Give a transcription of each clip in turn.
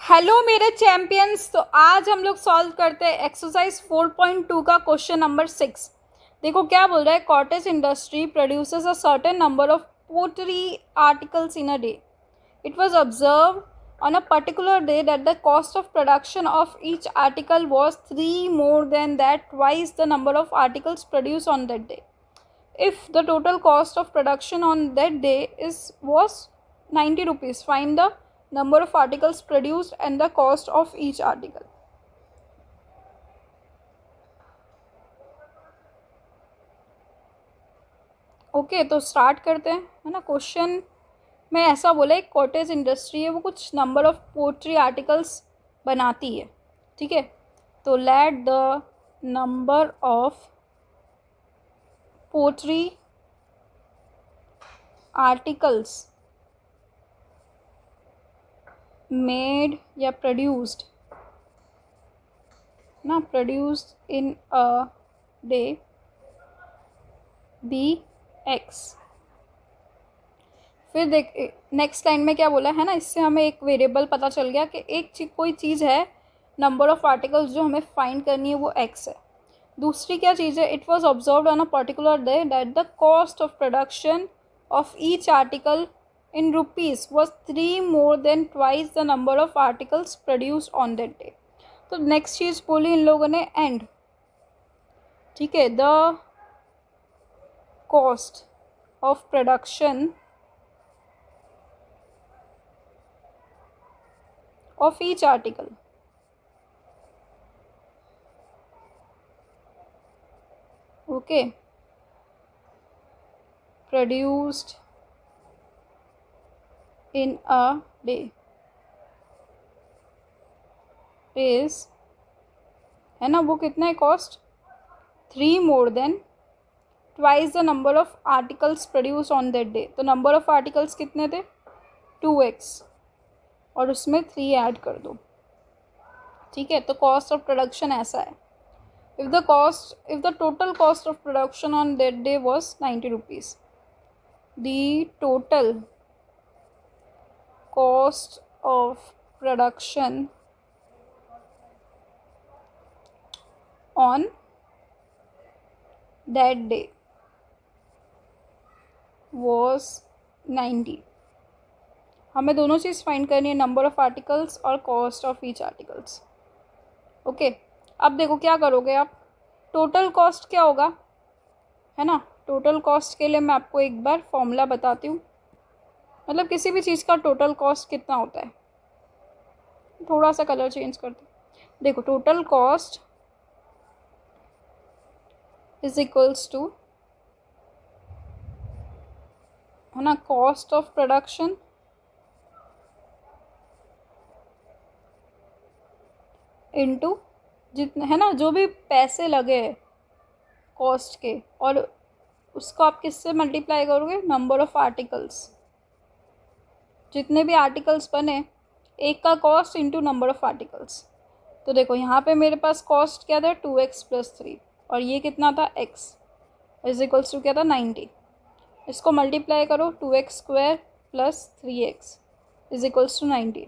Hello मेरे champions. तो आज हम लोग सॉल्व करते हैं एक्सरसाइज 4.2 का क्वेश्चन नंबर 6। देखो क्या बोल रहा है। Cottage industry produces a certain number of pottery articles in a day. It was observe on a particular day that the cost of production of each article was 3 more than that twice the number of articles produced on that day. If the total cost of production on that day was 90 rupees, find the number of articles produced and the cost of each article. Okay तो start करते हैं, है ना। Question में ऐसा बोला एक cottage industry है, वो कुछ नंबर ऑफ पोट्री आर्टिकल्स बनाती है, ठीक है। तो let the number of pottery articles made या प्रोड्यूस्ड ना, produced in a day be X. फिर देख नेक्स्ट लाइन में क्या बोला है ना, इससे हमें एक वेरिएबल पता चल गया कि कोई चीज़ है, नंबर ऑफ आर्टिकल्स जो हमें फाइंड करनी है वो एक्स है। दूसरी क्या चीज़ है, it was observed on a particular day that the cost of production of each article in rupees was 3 more than twice the number of articles produced on that day. तो next चीज़ बोली इन लोगों ने and, ठीक है। The cost of production of each article okay produced in a day is, है ना, वो कितना है cost 3 more than twice the number of articles produced on that day। तो नंबर ऑफ आर्टिकल्स कितने थे 2x और उसमें 3 ऐड कर दो, ठीक है। तो कॉस्ट ऑफ प्रोडक्शन ऐसा है, if the total cost of production on that day was 90 rupees, the total cost of production on that day was 90। हमें दोनों चीज़ फाइंड करनी है, नंबर ऑफ आर्टिकल्स और cost of each articles. Okay अब देखो क्या करोगे आप, टोटल कॉस्ट क्या होगा, है ना। टोटल कॉस्ट के लिए मैं आपको एक बार फॉर्मूला बताती हूँ, मतलब किसी भी चीज़ का टोटल कॉस्ट कितना होता है। थोड़ा सा कलर चेंज करते, देखो total cost is equals to, है ना, कॉस्ट ऑफ प्रोडक्शन इनटू जितने, है ना, जो भी पैसे लगे कॉस्ट के, और उसको आप किससे मल्टीप्लाई करोगे, नंबर ऑफ आर्टिकल्स। जितने भी आर्टिकल्स बने, एक का cost into number of articles. तो देखो यहाँ पे मेरे पास कॉस्ट क्या था 2x + 3 और ये कितना था x इज इक्वल्स टू क्या था 90। इसको मल्टीप्लाई करो 2x² + 3x is equals to 90।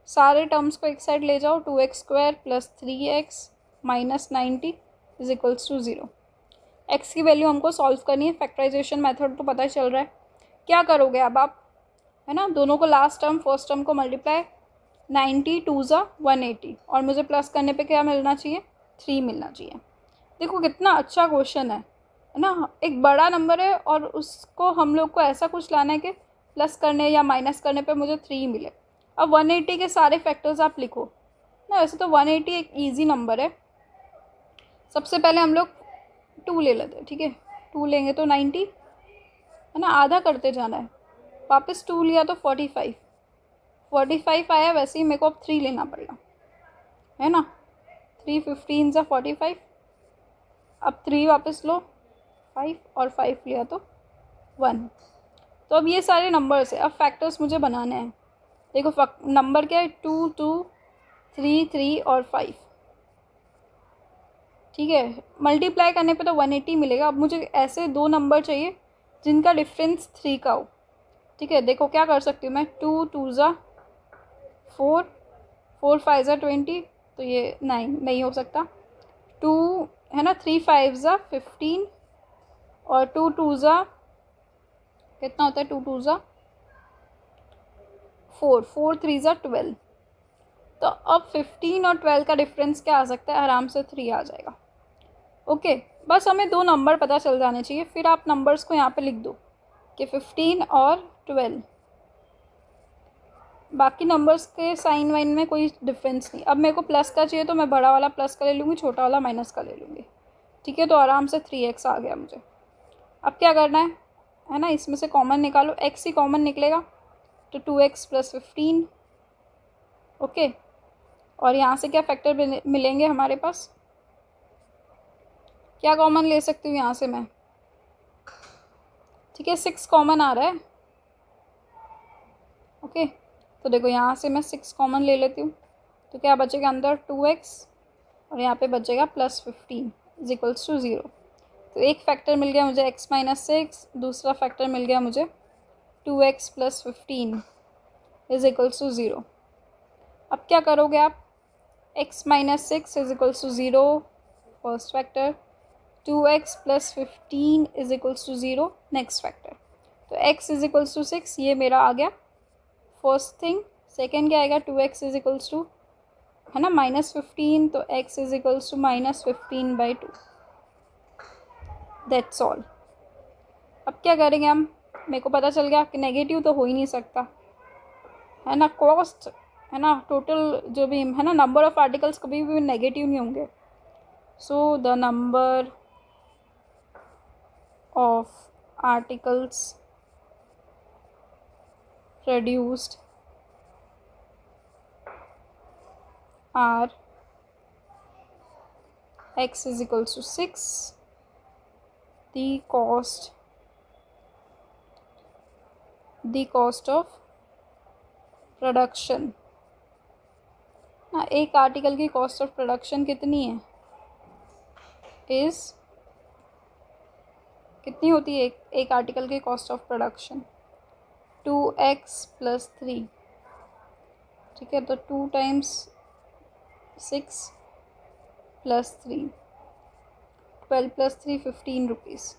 सारे टर्म्स को एक साइड ले जाओ, 2x² + 3x - 90 is equals to 0। X की वैल्यू हमको सॉल्व करनी है, फैक्टराइजेशन मेथड तो पता ही चल रहा है। क्या करोगे अब आप, है ना, दोनों को लास्ट टर्म फर्स्ट टर्म को मल्टीप्लाई, 90 2 ज़ा 180 और मुझे प्लस करने पे क्या मिलना चाहिए 3 मिलना चाहिए। देखो कितना अच्छा क्वेश्चन है ना। एक बड़ा नंबर है और उसको हम लोग को ऐसा कुछ लाना है कि प्लस करने या माइनस करने पे मुझे 3 मिले। अब 180 के सारे फैक्टर्स आप लिखो ना। वैसे तो 180 एक ईजी नंबर है। सबसे पहले हम लोग 2 ले लेते हैं, ठीक है। 2 लेंगे तो 90, है ना, आधा करते जाना है। वापस 2 लिया तो 45 आया। वैसे ही मेरे को अब 3 लेना पड़ेगा, है ना। 3 15 ज़ा 45, अब 3 वापस लो 5 और 5 लिया तो 1। तो अब ये सारे नंबर्स है, अब फैक्टर्स मुझे बनाने हैं। देखो नंबर क्या है 2 2 3 3 और 5, ठीक है। मल्टीप्लाई करने पे तो 180 मिलेगा। अब मुझे ऐसे दो नंबर चाहिए जिनका डिफरेंस 3 का हो, ठीक है। देखो क्या कर सकती हूँ मैं, 2 2 ज़ा 4 4 5 ज़ा 20, तो ये 9 नहीं हो सकता। 2 है ना, 3 5 ज़ा 15 और 2 2 ज़ा कितना होता है, 2 2 ज़ा 4, 4 3 ज़ा 12। तो अब 15 और 12 का डिफरेंस क्या आ सकता है, आराम से 3 आ जाएगा। ओके, बस हमें दो नंबर पता चल जाने चाहिए, फिर आप नंबर्स को यहाँ पे लिख दो कि 15 और 12। बाकी नंबर्स के साइन वाइन में कोई डिफरेंस नहीं। अब मेरे को प्लस का चाहिए तो मैं बड़ा वाला प्लस का ले लूँगी, छोटा वाला माइनस का ले लूँगी। ठीक है, तो आराम से 3x आ गया मुझे। अब क्या करना है ना, इसमें से कॉमन निकालो, x ही कॉमन निकलेगा तो 2x + 15। ओके, और यहाँ से क्या फैक्टर मिलेंगे हमारे पास, क्या कॉमन ले सकती हूँ यहाँ से मैं, ठीक है 6 कॉमन आ रहा है। ओके, तो देखो यहाँ से मैं 6 कॉमन ले लेती हूँ, तो क्या बचेगा अंदर 2x और यहाँ पे बचेगा +15 = 0। तो एक फैक्टर मिल गया मुझे x - 6, दूसरा फैक्टर मिल गया मुझे 2x + 15 = 0। अब क्या करोगे आप, x - 6 = 0 first factor, 2x + 15 = 0 next factor. तो x = 6 ये मेरा आ गया फर्स्ट थिंग। सेकेंड क्या आएगा, 2x = है ना -15, तो x = -15/2। That's all. अब क्या करेंगे हम, मेरे को पता चल गया कि नेगेटिव तो हो ही नहीं सकता, है ना, कॉस्ट है ना, टोटल जो भी है ना, नंबर ऑफ आर्टिकल्स कभी भी नेगेटिव नहीं होंगे। So the number of articles produced are x = 6, the cost of production. हाँ, एक आर्टिकल की कॉस्ट ऑफ प्रोडक्शन कितनी है, कितनी होती है एक आर्टिकल की कॉस्ट ऑफ प्रोडक्शन, 2x + 3। ठीक है, तो 2 × 6 + 3, 12 + 3 15 रुपीज़।